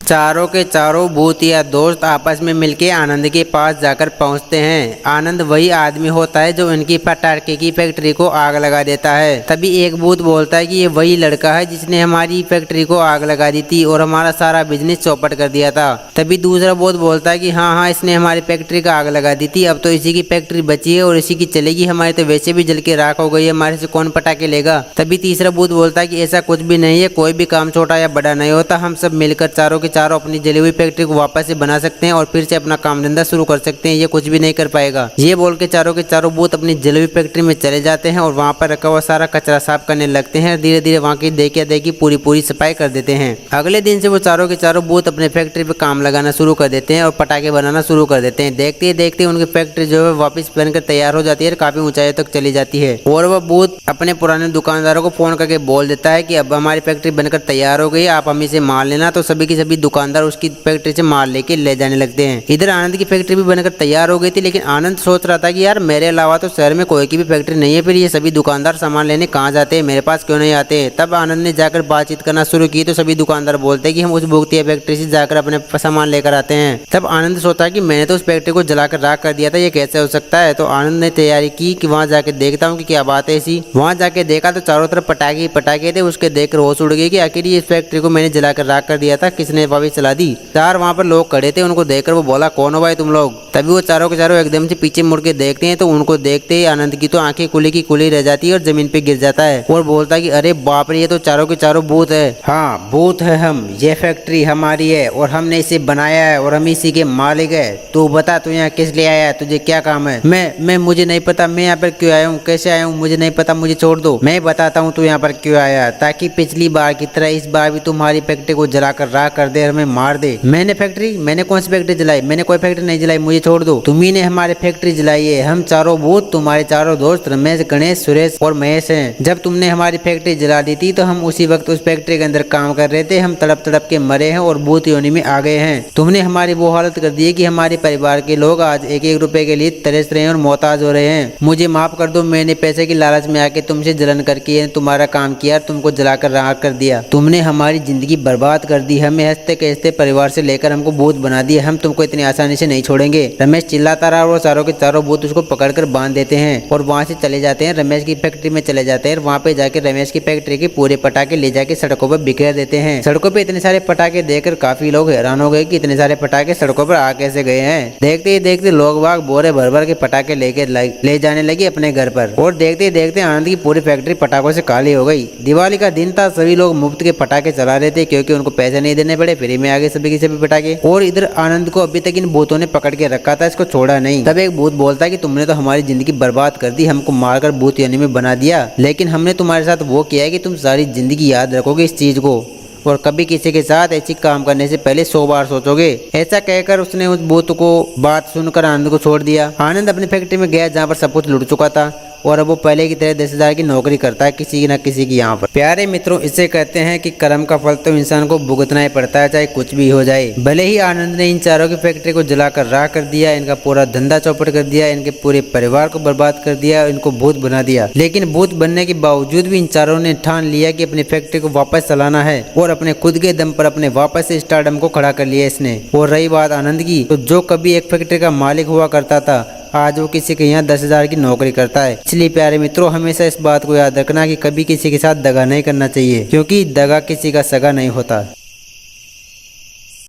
चारों के चारों भूत या दोस्त आपस में मिलके आनंद के पास जाकर पहुंचते हैं। आनंद वही आदमी होता है जो इनकी पटाखे की फैक्ट्री को आग लगा देता है। तभी एक भूत बोलता है कि ये वही लड़का है जिसने हमारी फैक्ट्री को आग लगा दी थी और हमारा सारा बिजनेस चौपट कर दिया था। तभी दूसरा भूत बोलता है कि हाँ, इसने हमारी फैक्ट्री का आग लगा दी थी, अब तो इसी की फैक्ट्री बची है और इसी की चलेगी, हमारी तो वैसे भी जल के राख हो गई है, हमारे से कौन पटाखे लेगा। तभी तीसरा भूत बोलता है कि ऐसा कुछ भी नहीं है, कोई भी काम छोटा या बड़ा नहीं होता, हम सब मिलकर चारों के चारों अपनी जली हुई फैक्ट्री को वापस से बना सकते हैं और फिर से अपना काम धंधा शुरू कर सकते हैं, ये कुछ भी नहीं कर पाएगा। ये बोल के चारों के चारों भूत अपनी जली हुई फैक्ट्री में चले जाते हैं और वहाँ पर रखा हुआ सारा कचरा साफ करने लगते हैं। धीरे धीरे वहाँ की देखी पूरी सफाई कर देते हैं। अगले दिन से वो चारों के चारों भूत अपने फैक्ट्री पे काम लगाना शुरू कर देते हैं और पटाखे बनाना शुरू कर देते हैं। देखते ही देखते उनकी फैक्ट्री जो है वापस बनकर तैयार हो जाती है, काफी ऊंचाई तक चली जाती है। और वह भूत अपने पुराने दुकानदारों को फोन करके बोल देता है कि अब हमारी फैक्ट्री बनकर तैयार हो गई, आप हम इसे माल लेना। तो सभी के सभी दुकानदार उसकी फैक्ट्री से माल लेके ले जाने लगते हैं। इधर आनंद की फैक्ट्री भी बनकर तैयार हो गई थी, लेकिन आनंद सोच रहा था कि यार मेरे अलावा तो शहर में कोई की भी फैक्ट्री नहीं है, फिर ये सभी दुकानदार सामान लेने कहाँ जाते हैं, मेरे पास क्यों नहीं आते। तब आनंद ने जाकर बातचीत करना शुरू की तो सभी दुकानदार बोलते हैं कि हम उस भूतिया फैक्ट्री से जाकर अपने सामान लेकर आते हैं। तब आनंद सोचा कि मैंने तो उस फैक्ट्री को जलाकर राख कर दिया था, ये कैसे हो सकता है। तो आनंद ने तैयारी की कि वहाँ जाके देखता हूँ कि क्या बात है ऐसी। वहाँ जाके देखा तो चारों तरफ पटाखे पटाखे थे। उसके देखकर होश उड़ गई कि आखिर ये इस फैक्ट्री को मैंने जलाकर राख कर दिया था, किसने वापस चला दी। चार वहाँ पर लोग खड़े थे, उनको देखकर वो बोला कौन हो भाई तुम लोग। तभी वो चारों के चारों एकदम से पीछे मुड़ के देखते हैं तो उनको देखते ही आनंद की तो आंखें खुली की खुली रह जाती है और जमीन पे गिर जाता है और बोलता है कि अरे बाप रे, ये तो चारों के चारों भूत है। हाँ भूत है हम, ये फैक्ट्री हमारी है और हमने इसे बनाया है और हम इसी के मालिक है। तू बता तू यहाँ किस लिए आया है, तुझे क्या काम है। मैं मुझे नहीं पता, मैं यहाँ पर क्यों आया हूँ, कैसे आया हूँ मुझे नहीं पता, मुझे छोड़ दो। मैं बताता हूँ तू यहाँ पर क्यों आया, ताकि पिछली बार की तरह इस बार भी तुम्हारी फैक्ट्री को जलाकर राख कर दे, हमें मार दे। मैंने कौन सी फैक्ट्री जलाई, मैंने कोई फैक्ट्री नहीं जलाई, मुझे छोड़ दो। तुम्ही ने हमारी फैक्ट्री जलाई है। हम चारों भूत तुम्हारे चारों दोस्त रमेश, गणेश, सुरेश और महेश हैं। जब तुमने हमारी फैक्ट्री जला दी थी तो हम उसी वक्त उस फैक्ट्री के अंदर काम कर रहे थे। हम तड़प तड़प के मरे हैं और भूत योनि में आ गए हैं। तुमने हमारी वो हालत कर दी है कि हमारे परिवार के लोग आज एक एक रुपए के लिए तरस रहे हैं और मोहताज हो रहे हैं। मुझे माफ कर दो, मैंने पैसे की लालच में आके तुमसे जलन करके तुम्हारा काम किया, तुमको जलाकर राख कर दिया। तुमने हमारी जिंदगी बर्बाद कर दी, हमें हंसते खेसते परिवार से लेकर हमको भूत बना दिया, हम तुमको इतनी आसानी से नहीं छोड़ेंगे। रमेश चिल्लाता रहा और चारों के चारों भूत उसको पकड़कर बांध देते हैं और वहाँ से चले जाते हैं। रमेश की फैक्ट्री में चले जाते हैं। वहाँ पे जाकर रमेश की फैक्ट्री के पूरे पटाखे ले जाके सड़कों पर बिखेर देते हैं। सड़कों पे इतने सारे पटाखे देखकर काफी लोग हैरान हो गए कि इतने सारे पटाखे सड़कों पर आ कैसे गए हैं। देखते ही देखते लोग बाग बोरे भर भर के पटाखे लेके ले जाने लगे अपने घर पर और देखते ही देखते आनंद की पूरी फैक्ट्री पटाखों से खाली हो गई। दिवाली का दिन था, सभी लोग मुफ्त के पटाखे चला रहे थे क्योंकि उनको पैसे नहीं देने पड़े, फ्री में आ गए सभी के सभी पटाखे। और इधर आनंद को अभी तक इन भूतों ने पकड़ के रखा था, इसको छोड़ा नहीं। तब एक भूत बोलता है कि तुमने तो हमारी जिंदगी बर्बाद कर दी, हमको मारकर भूत योनि में बना दिया, लेकिन हमने तुम्हारे साथ वो किया है कि तुम सारी जिंदगी याद रखोगे इस चीज को और कभी किसी के साथ ऐसी काम करने से पहले 100 बार सोचोगे। ऐसा कहकर उसने उस भूत को बात सुनकर आनंद को छोड़ दिया। आनंद अपनी फैक्ट्री में गया जहाँ पर सब कुछ लुट चुका था और अब वो पहले की तरह 10,000 की नौकरी करता है किसी न किसी की यहाँ पर। प्यारे मित्रों, इसे कहते हैं कि कर्म का फल तो इंसान को भुगतना ही पड़ता है, चाहे कुछ भी हो जाए। भले ही आनंद ने इन चारों की फैक्ट्री को जलाकर राख कर दिया, इनका पूरा धंधा चौपट कर दिया, इनके पूरे परिवार को बर्बाद कर दिया, इनको भूत बना दिया, लेकिन भूत बनने के बावजूद भी इन चारों ने ठान लिया कि अपनी फैक्ट्री को वापस चलाना है और अपने खुद के दम पर अपने वापस से स्टारडम को खड़ा कर लिया इसने। और रही बात आनंद की, तो जो कभी एक फैक्ट्री का मालिक हुआ करता था, आज वो किसी के यहाँ 10,000 की नौकरी करता है। इसलिए प्यारे मित्रों, हमेशा इस बात को याद रखना कि कभी किसी के साथ दगा नहीं करना चाहिए, क्योंकि दगा किसी का सगा नहीं होता।